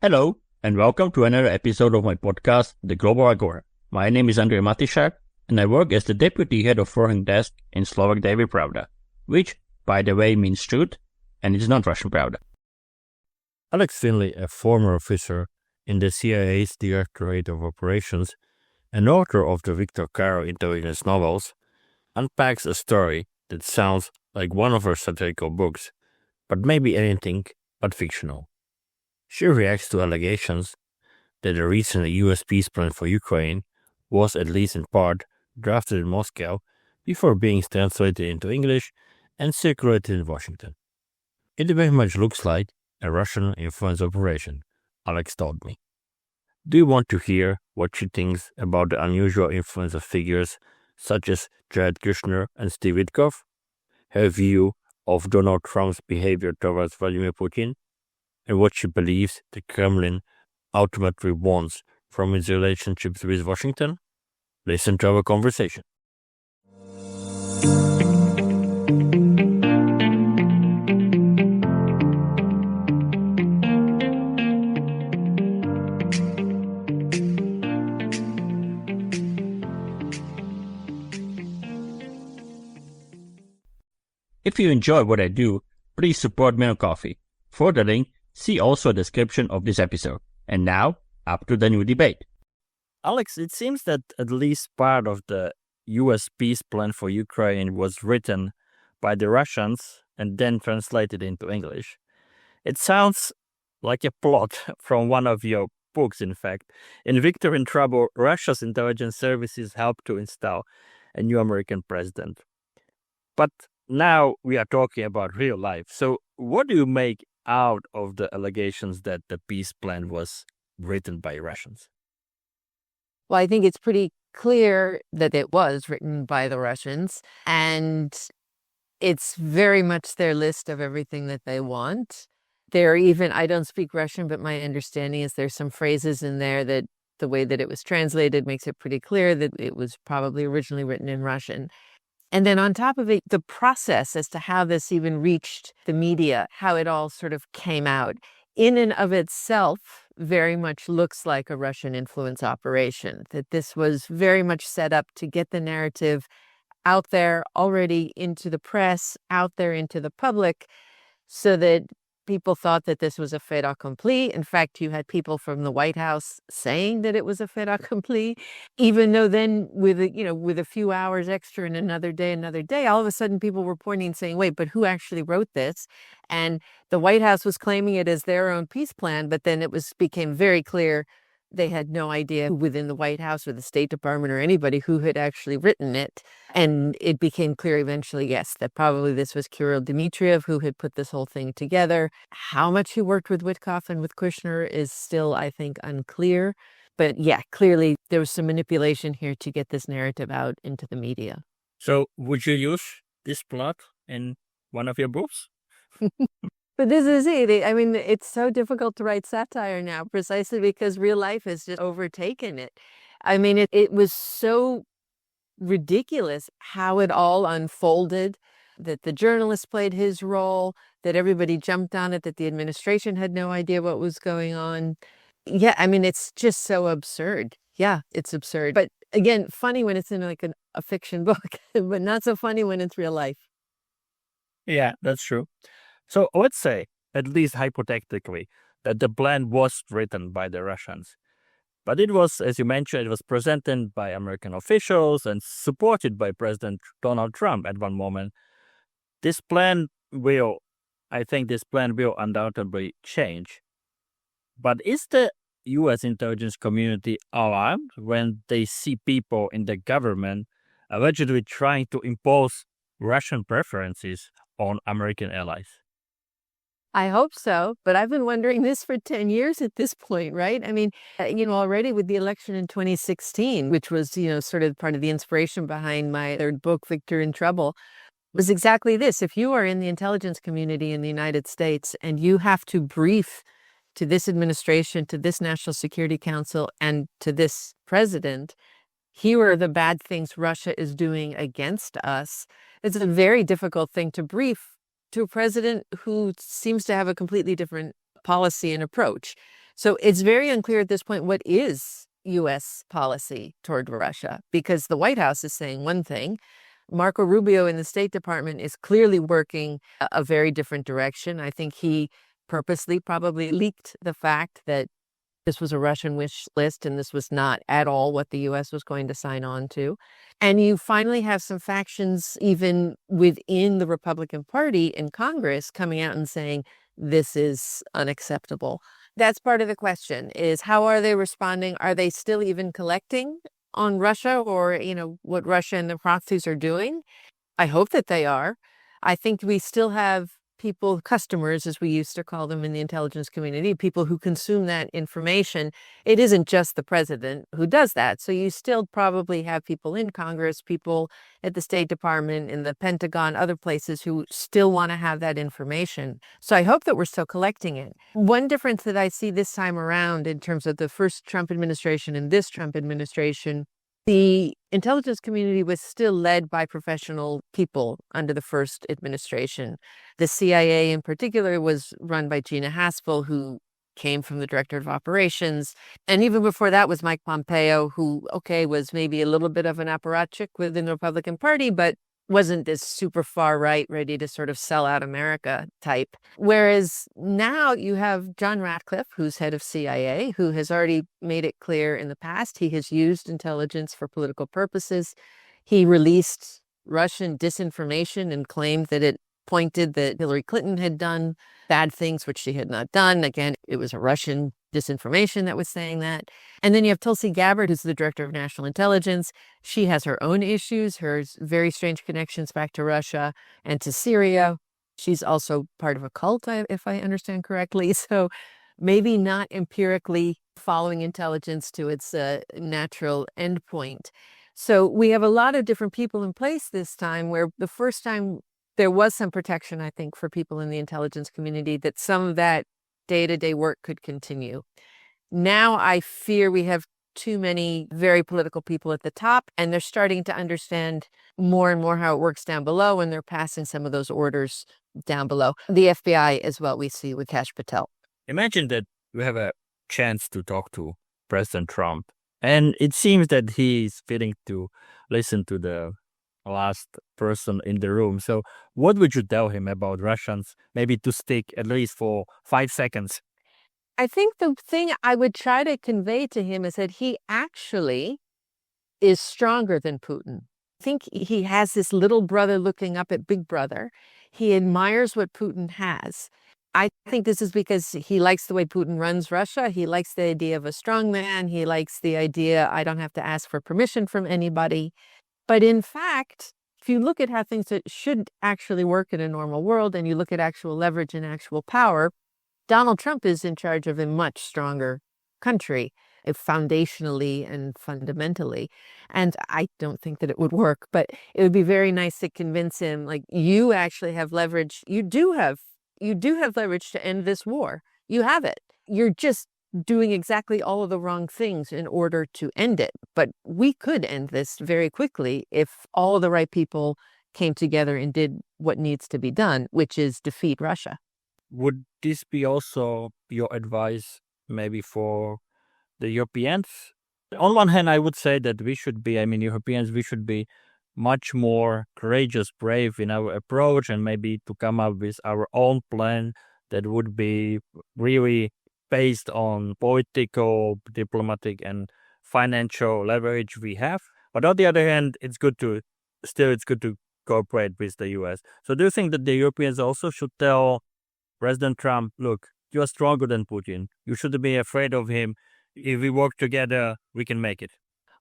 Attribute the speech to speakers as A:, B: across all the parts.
A: Hello, and welcome to another episode of my podcast, The Global Agora. My name is Andrej Matišak, and I work as the Deputy Head of Foreign Desk in Slovak Daily Pravda, which, by the way, means truth, and it's not Russian Pravda.
B: Alex Finley, a former officer in the CIA's Directorate of Operations and author of the Victor Caro intelligence novels, unpacks a story that sounds like one of her satirical books, but maybe anything but fictional. She reacts to allegations that the recent US peace plan for Ukraine was, at least in part, drafted in Moscow before being translated into English and circulated in Washington. It very much looks like a Russian influence operation, Alex told me. Do you want to hear what she thinks about the unusual influence of figures such as Jared Kushner and Steve Witkoff, her view of Donald Trump's behavior towards Vladimir Putin, and what she believes the Kremlin ultimately wants from its relationships with Washington? Listen to our conversation.
A: If you enjoy what I do, please support me on Coffee. For the link, see also a description of this episode. And now, up to the new debate.
B: Alex, it seems that at least part of the US peace plan for Ukraine was written by the Russians and then translated into English. It sounds like a plot from one of your books, in fact. In Victor in Trouble, Russia's intelligence services helped to install a new American president. But now we are talking about real life. So what do you make out of the allegations that the peace plan was written by Russians?
C: Well, I think it's pretty clear that it was written by the Russians, and it's very much their list of everything that they want. I don't speak Russian, but my understanding is there's some phrases in there that the way that it was translated makes it pretty clear that it was probably originally written in Russian. And then on top of it, the process as to how this even reached the media, how it all sort of came out, in and of itself very much looks like a Russian influence operation, that this was very much set up to get the narrative out there already into the press, out there into the public, so that people thought that this was a fait accompli. In fact, you had people from the White House saying that it was a fait accompli, even though then with a few hours extra and another day, all of a sudden people were pointing saying, wait, but who actually wrote this? And the White House was claiming it as their own peace plan, but then became very clear they had no idea within the White House or the State Department or anybody who had actually written it. And it became clear eventually, yes, that probably this was Kirill Dmitriev who had put this whole thing together. How much he worked with Witkoff and with Kushner is still, I think, unclear. But yeah, clearly there was some manipulation here to get this narrative out into the media.
B: So would you use this plot in one of your books?
C: But this is it. I mean, it's so difficult to write satire now precisely because real life has just overtaken it. I mean, it was so ridiculous how it all unfolded, that the journalist played his role, that everybody jumped on it, that the administration had no idea what was going on. Yeah, I mean, it's just so absurd. Yeah, it's absurd. But again, funny when it's in like a fiction book, but not so funny when it's real life.
B: Yeah, that's true. So let's say, at least hypothetically, that the plan was written by the Russians. But it was, as you mentioned, it was presented by American officials and supported by President Donald Trump at one moment. I think this plan will undoubtedly change. But is the US intelligence community alarmed when they see people in the government allegedly trying to impose Russian preferences on American allies?
C: I hope so, but I've been wondering this for 10 years at this point, right? I mean, already with the election in 2016, which was, sort of part of the inspiration behind my third book, Victor in Trouble, was exactly this. If you are in the intelligence community in the United States and you have to brief to this administration, to this National Security Council, and to this president, here are the bad things Russia is doing against us, it's a very difficult thing to brief to a president who seems to have a completely different policy and approach. So it's very unclear at this point what is U.S. policy toward Russia, because the White House is saying one thing. Marco Rubio in the State Department is clearly working a very different direction. I think he purposely probably leaked the fact that this was a Russian wish list and this was not at all what the U.S. was going to sign on to. And you finally have some factions even within the Republican Party in Congress coming out and saying this is unacceptable. That's part of the question, is how are they responding? Are they still even collecting on Russia or, what Russia and the proxies are doing? I hope that they are. I think we still have people, customers, as we used to call them in the intelligence community, people who consume that information. It isn't just the president who does that. So you still probably have people in Congress, people at the State Department, in the Pentagon, other places who still want to have that information. So I hope that we're still collecting it. One difference that I see this time around in terms of the first Trump administration and this Trump administration, the intelligence community was still led by professional people under the first administration. The CIA in particular was run by Gina Haspel, who came from the director of operations. And even before that was Mike Pompeo, who, was maybe a little bit of an apparatchik within the Republican Party, but wasn't this super far right, ready to sort of sell out America type. Whereas now you have John Ratcliffe, who's head of CIA, who has already made it clear in the past he has used intelligence for political purposes. He released Russian disinformation and claimed that it pointed that Hillary Clinton had done bad things, which she had not done. Again, it was a Russian disinformation that was saying that. And then you have Tulsi Gabbard, who's the director of national intelligence. She has her own issues, her very strange connections back to Russia and to Syria. She's also part of a cult, if I understand correctly. So maybe not empirically following intelligence to its natural endpoint. So we have a lot of different people in place this time, where the first time there was some protection, I think, for people in the intelligence community, that some of that day-to-day work could continue. Now I fear we have too many very political people at the top, and they're starting to understand more and more how it works down below, and they're passing some of those orders down below. The FBI as well, we see with Kash Patel.
B: Imagine that we have a chance to talk to President Trump, and it seems that he's willing to listen to the last person in the room. So what would you tell him about Russians, maybe to stick at least for 5 seconds?
C: I think the thing I would try to convey to him is that he actually is stronger than Putin. I think he has this little brother looking up at big brother. He admires what Putin has. I think this is because he likes the way Putin runs Russia. He likes the idea of a strong man. He likes the idea, I don't have to ask for permission from anybody. But in fact, if you look at how things that should actually work in a normal world, and you look at actual leverage and actual power, Donald Trump is in charge of a much stronger country, foundationally and fundamentally. And I don't think that it would work, but it would be very nice to convince him, like, you actually have leverage. You do have leverage to end this war. You have it. You're just doing exactly all of the wrong things in order to end it. But we could end this very quickly if all of the right people came together and did what needs to be done, which is defeat Russia.
B: Would this be also your advice maybe for the Europeans? On one hand, I would say that Europeans, we should be much more courageous, brave in our approach, and maybe to come up with our own plan that would be really based on political, diplomatic, and financial leverage we have. But on the other hand, it's good to cooperate with the US. So do you think that the Europeans also should tell President Trump, look, you are stronger than Putin. You shouldn't be afraid of him. If we work together, we can make it.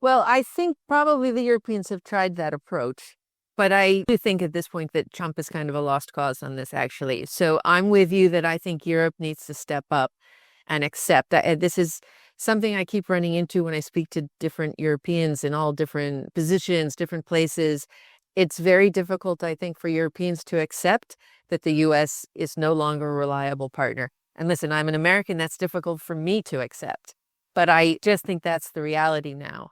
C: Well, I think probably the Europeans have tried that approach. But I do think at this point that Trump is kind of a lost cause on this, actually. So I'm with you that I think Europe needs to step up and accept that. This is something I keep running into when I speak to different Europeans in all different positions, different places. It's very difficult, I think, for Europeans to accept that the U.S. is no longer a reliable partner. And listen, I'm an American. That's difficult for me to accept. But I just think that's the reality now.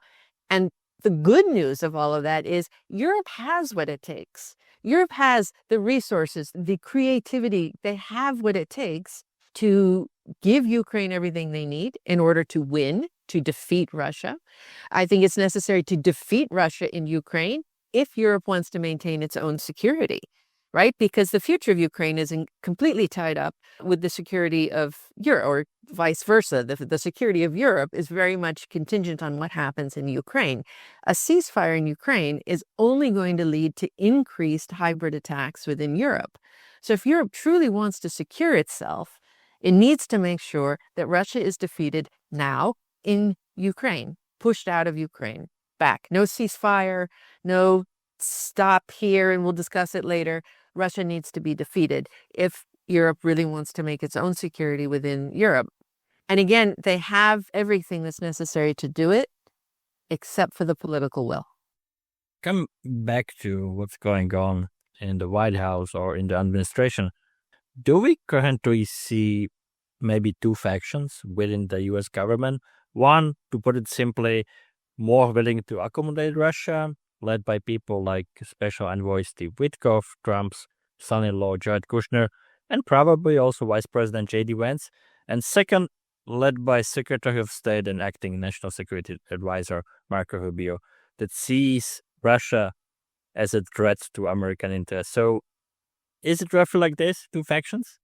C: And the good news of all of that is Europe has what it takes. Europe has the resources, the creativity. They have what it takes to give Ukraine everything they need in order to win, to defeat Russia. I think it's necessary to defeat Russia in Ukraine if Europe wants to maintain its own security, right? Because the future of Ukraine is completely tied up with the security of Europe, or vice versa. The security of Europe is very much contingent on what happens in Ukraine. A ceasefire in Ukraine is only going to lead to increased hybrid attacks within Europe. So if Europe truly wants to secure itself, it needs to make sure that Russia is defeated now in Ukraine, pushed out of Ukraine, back. No ceasefire, no stop here and we'll discuss it later. Russia needs to be defeated if Europe really wants to make its own security within Europe. And again, they have everything that's necessary to do it, except for the political will.
B: Come back to what's going on in the White House or in the administration. Do we currently see maybe two factions within the US government? One, to put it simply, more willing to accommodate Russia, led by people like Special Envoy Steve Witkoff, Trump's son-in-law Jared Kushner, and probably also Vice President J.D. Vance. And second, led by Secretary of State and acting National Security Advisor Marco Rubio, that sees Russia as a threat to American interests. So is it roughly like this, two factions?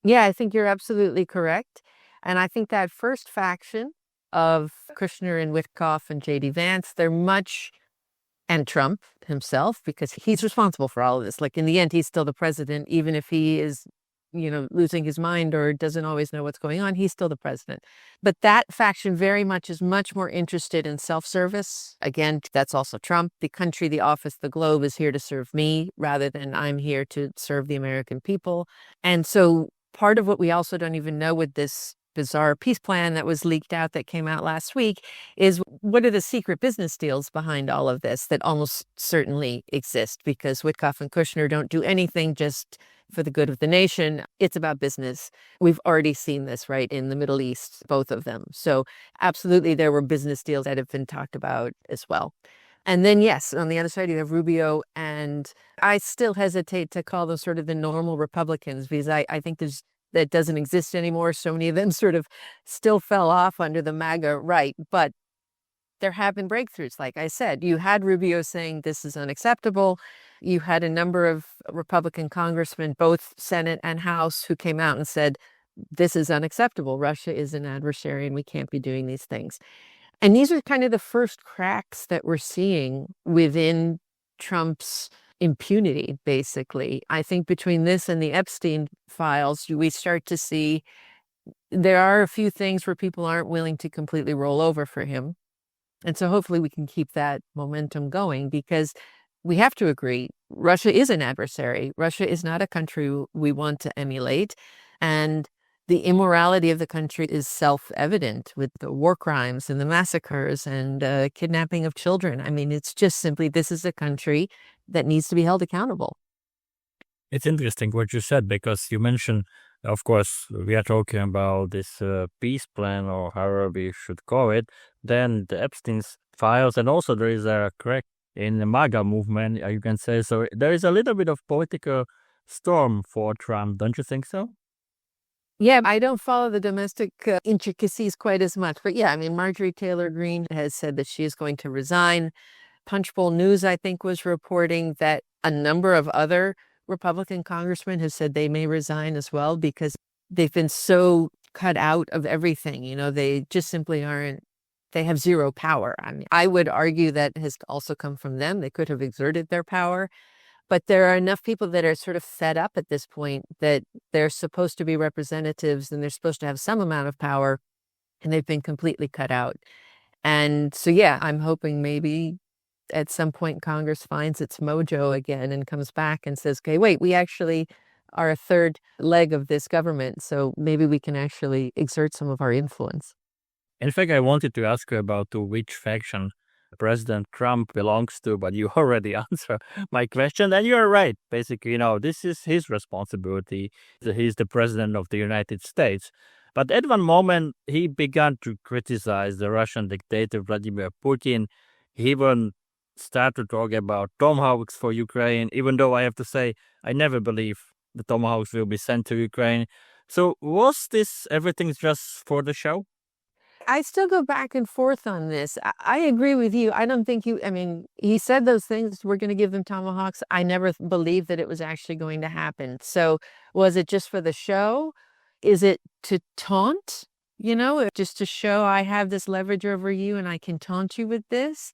C: Yeah, I think you're absolutely correct. And I think that first faction of Kushner and Witkoff and J.D. Vance, they're much, and Trump himself, because he's responsible for all of this. Like in the end, he's still the president, even if he is, losing his mind or doesn't always know what's going on, he's still the president. But that faction very much is much more interested in self-service. Again, that's also Trump. The country, the office, the globe is here to serve me rather than I'm here to serve the American people. And so part of what we also don't even know with this bizarre peace plan that was leaked out that came out last week is what are the secret business deals behind all of this that almost certainly exist, because Witkoff and Kushner don't do anything just for the good of the nation. It's about business. We've already seen this, right, in the Middle East, both of them. So absolutely there were business deals that have been talked about as well. And then, yes, on the other side, you have Rubio, and I still hesitate to call them sort of the normal Republicans, because I think that doesn't exist anymore. So many of them sort of still fell off under the MAGA right. But there have been breakthroughs. Like I said, you had Rubio saying this is unacceptable. You had a number of Republican congressmen, both Senate and House, who came out and said, this is unacceptable. Russia is an adversary and we can't be doing these things. And these are kind of the first cracks that we're seeing within Trump's impunity, basically. I think between this and the Epstein files, we start to see there are a few things where people aren't willing to completely roll over for him. And so hopefully we can keep that momentum going, because we have to agree, Russia is an adversary. Russia is not a country we want to emulate. And the immorality of the country is self-evident with the war crimes and the massacres and kidnapping of children. I mean, it's just simply, this is a country that needs to be held accountable.
B: It's interesting what you said, because you mentioned, of course, we are talking about this peace plan, or however we should call it, then the Epstein's files, and also there is a crack in the MAGA movement, you can say. So there is a little bit of political storm for Trump, don't you think so?
C: Yeah, I don't follow the domestic intricacies quite as much. But yeah, I mean, Marjorie Taylor Greene has said that she is going to resign. Punchbowl News, I think, was reporting that a number of other Republican congressmen have said they may resign as well, because they've been so cut out of everything. They just simply aren't, they have zero power. I mean, I would argue that has also come from them. They could have exerted their power. But there are enough people that are sort of fed up at this point that they're supposed to be representatives and they're supposed to have some amount of power, and they've been completely cut out. And so, yeah, I'm hoping maybe at some point Congress finds its mojo again and comes back and says, okay, wait, we actually are a third leg of this government, so maybe we can actually exert some of our influence.
B: In fact, I wanted to ask you about to which faction President Trump belongs to, but you already answered my question, and you're right. Basically, this is his responsibility. He's the president of the United States. But at one moment, he began to criticize the Russian dictator Vladimir Putin. He even started to talk about tomahawks for Ukraine, even though I have to say, I never believe the tomahawks will be sent to Ukraine. So was this everything just for the show?
C: I still go back and forth on this. I agree with you. I don't think he said those things, we're going to give them tomahawks. I never believed that it was actually going to happen. So was it just for the show? Is it to taunt? Just to show I have this leverage over you and I can taunt you with this?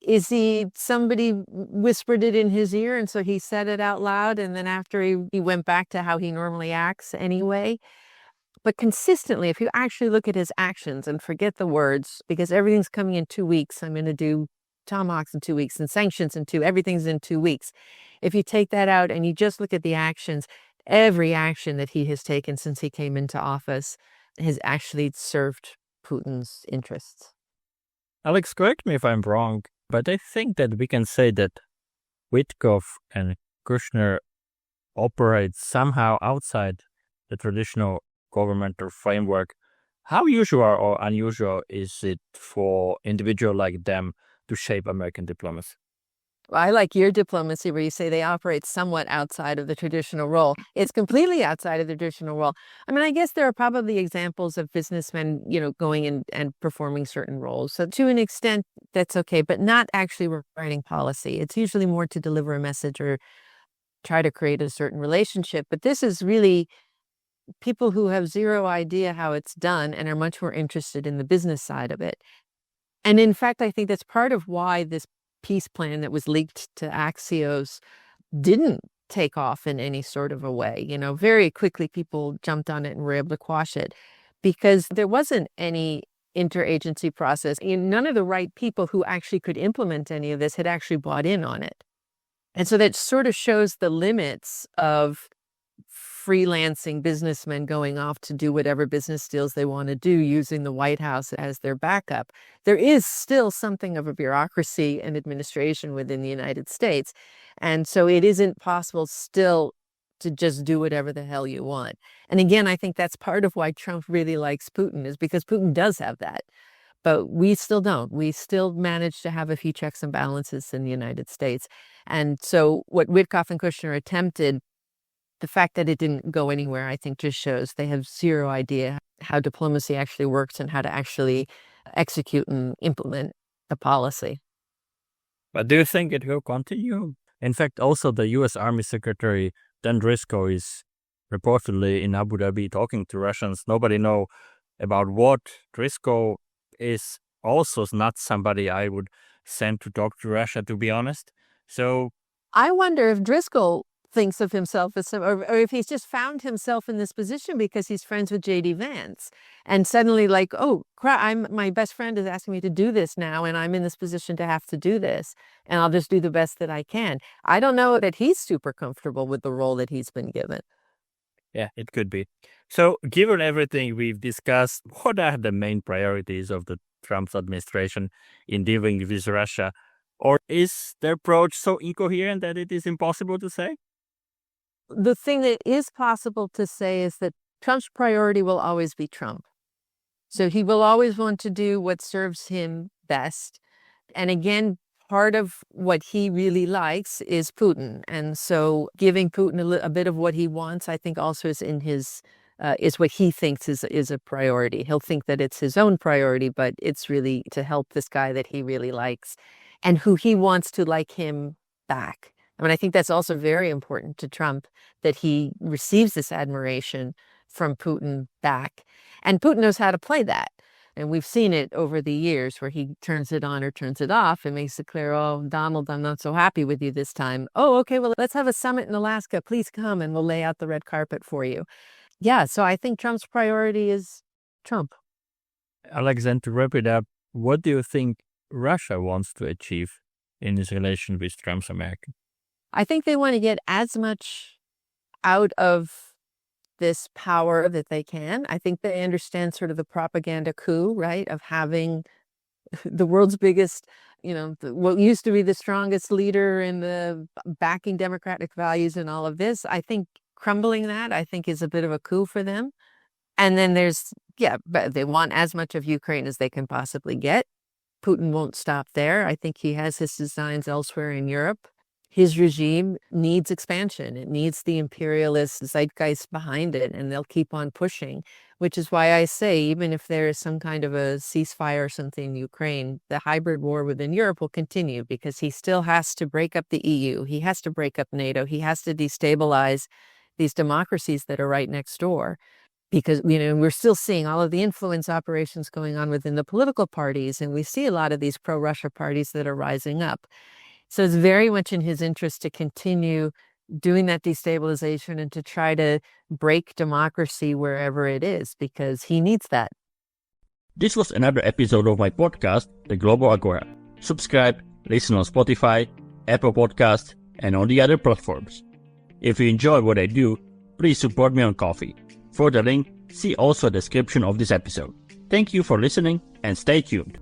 C: Is he somebody whispered it in his ear and so he said it out loud and then after he went back to how he normally acts anyway? But consistently, if you actually look at his actions and forget the words, because everything's coming in 2 weeks, I'm going to do tomahawks in 2 weeks and sanctions everything's in 2 weeks. If you take that out and you just look at the actions, every action that he has taken since he came into office has actually served Putin's interests.
B: Alex, correct me if I'm wrong, but I think that we can say that Witkoff and Kushner operate somehow outside the traditional governmental framework. How usual or unusual is it for individuals like them to shape American diplomacy?
C: Well, I like your diplomacy where you say they operate somewhat outside of the traditional role. It's completely outside of the traditional role. I guess there are probably examples of businessmen, going in and performing certain roles. So to an extent, that's okay, but not actually writing policy. It's usually more to deliver a message or try to create a certain relationship. But this is really people who have zero idea how it's done and are much more interested in the business side of it. And in fact, I think that's part of why this peace plan that was leaked to Axios didn't take off in any sort of a way. Very quickly people jumped on it and were able to quash it because there wasn't any interagency process. None of the right people who actually could implement any of this had actually bought in on it. And so that sort of shows the limits of freelancing businessmen going off to do whatever business deals they want to do using the White House as their backup. There is still something of a bureaucracy and administration within the United States. And so it isn't possible still to just do whatever the hell you want. And again, I think that's part of why Trump really likes Putin is because Putin does have that. But we still don't. We still manage to have a few checks and balances in the United States. And so what Witkoff and Kushner attempted, the fact that it didn't go anywhere, I think just shows they have zero idea how diplomacy actually works and how to actually execute and implement a policy.
B: But do you think it will continue? In fact, also the U.S. Army Secretary Dan Driscoll is reportedly in Abu Dhabi talking to Russians. Nobody know about what. Driscoll is also not somebody I would send to talk to Russia, to be honest. So
C: I wonder if Driscoll thinks of himself as or if he's just found himself in this position because he's friends with J.D. Vance and suddenly like, oh crap, my best friend is asking me to do this now and I'm in this position to have to do this and I'll just do the best that I can. I don't know that he's super comfortable with the role that he's been given.
B: Yeah, it could be. So given everything we've discussed, what are the main priorities of the Trump administration in dealing with Russia? Or is their approach so incoherent that it is impossible to say?
C: The thing that is possible to say is that Trump's priority will always be Trump. So he will always want to do what serves him best. And again, part of what he really likes is Putin. And so giving Putin a bit of what he wants, I think also is in his is what he thinks is a priority. He'll think that it's his own priority, but it's really to help this guy that he really likes and who he wants to like him back. I think that's also very important to Trump, that he receives this admiration from Putin back. And Putin knows how to play that. And we've seen it over the years where he turns it on or turns it off and makes it clear, oh, Donald, I'm not so happy with you this time. Oh, okay, well, let's have a summit in Alaska. Please come and we'll lay out the red carpet for you. Yeah, so I think Trump's priority is Trump.
B: Alexander, to wrap it up, what do you think Russia wants to achieve in its relation with Trump's America?
C: I think they want to get as much out of this power that they can. I think they understand sort of the propaganda coup, right, of having the world's biggest, what used to be the strongest leader in the backing democratic values and all of this. I think crumbling that, I think, is a bit of a coup for them. And then but they want as much of Ukraine as they can possibly get. Putin won't stop there. I think he has his designs elsewhere in Europe. his regime needs expansion. It needs the imperialist zeitgeist behind it, and they'll keep on pushing, which is why I say, even if there is some kind of a ceasefire or something in Ukraine, the hybrid war within Europe will continue because he still has to break up the EU. He has to break up NATO. He has to destabilize these democracies that are right next door. Because, we're still seeing all of the influence operations going on within the political parties, and we see a lot of these pro-Russia parties that are rising up. So it's very much in his interest to continue doing that destabilization and to try to break democracy wherever it is, because he needs that.
A: This was another episode of my podcast, The Global Agora. Subscribe, listen on Spotify, Apple Podcasts, and on the other platforms. If you enjoy what I do, please support me on Ko-fi. For the link, see also the description of this episode. Thank you for listening and stay tuned.